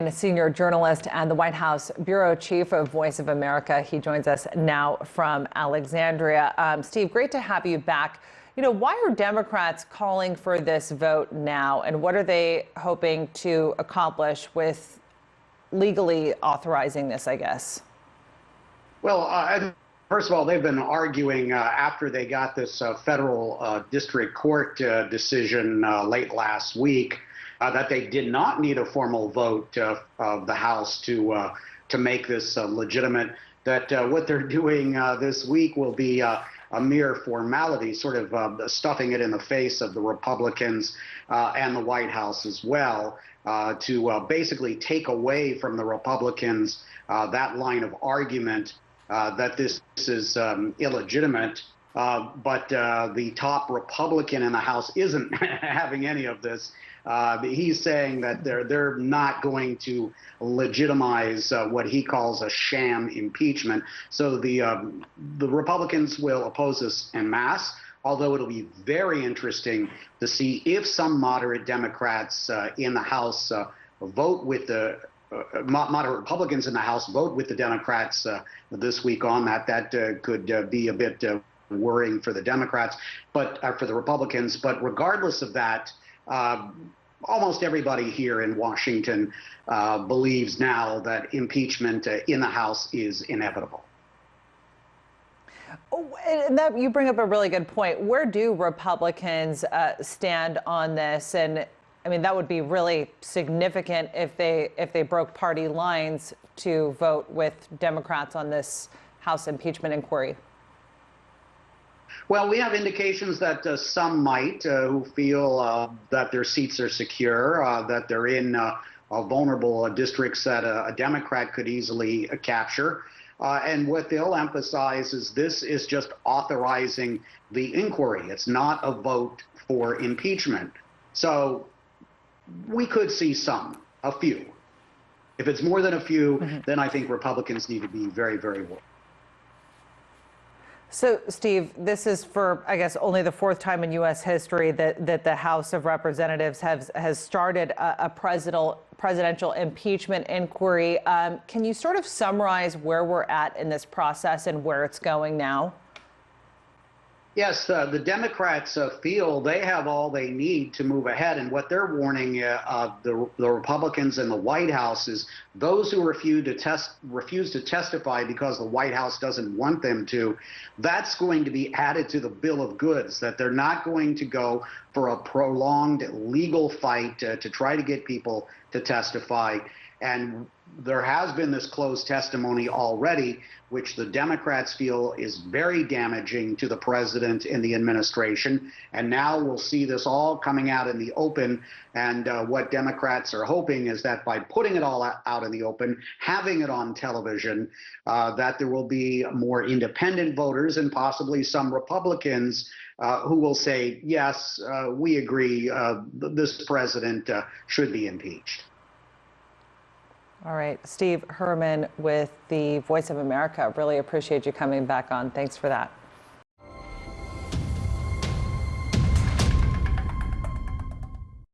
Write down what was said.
A senior journalist and the White House bureau chief of Voice of America. He joins us now from Alexandria. Steve, great to have you back. Why are Democrats calling for this vote now, and what are they hoping to accomplish with legally authorizing this, I guess? Well, first of all, they've been arguing after they got this federal district court decision late last week that they did not need a formal vote of the House to make this legitimate, that what they're doing this week will be a mere formality, sort of stuffing it in the face of the Republicans and the White House as well, to basically take away from the Republicans that line of argument that this is illegitimate. But the top Republican in the House isn't having any of this. He's saying that they're not going to legitimize what he calls a sham impeachment. So the Republicans will oppose this en masse, although it'll be very interesting to see if some moderate Democrats in the House vote with the moderate Republicans in the House vote with the Democrats this week on that. That could be a bit worrying for the Democrats, but for the Republicans. But regardless of that, almost everybody here in Washington believes now that impeachment in the House is inevitable. Oh, and that, you bring up a really good point. Where do Republicans stand on this? And I mean, that would be really significant if they broke party lines to vote with Democrats on this House impeachment inquiry. Well, we have indications that some might, who feel that their seats are secure, that they're in vulnerable districts that a Democrat could easily capture. And what they'll emphasize is this is just authorizing the inquiry. It's not a vote for impeachment. So we could see a few. If it's more than a few, then I think Republicans need to be very, very worried. So, Steve, this is for, I guess, only the fourth time in U.S. history that the House of Representatives has started a presidential impeachment inquiry. Can you sort of summarize where we're at in this process and where it's going now? Yes, the Democrats feel they have all they need to move ahead, and what they're warning the Republicans in the White House is those who refuse to testify because the White House doesn't want them to, that's going to be added to the bill of goods, that they're not going to go for a prolonged legal fight to try to get people to testify. And there has been this closed testimony already, which the Democrats feel is very damaging to the president and the administration. And now we'll see this all coming out in the open. And what Democrats are hoping is that by putting it all out in the open, having it on television, that there will be more independent voters and possibly some Republicans who will say, yes, we agree, this president should be impeached. All right. Steve Herman with the Voice of America. Really appreciate you coming back on. Thanks for that.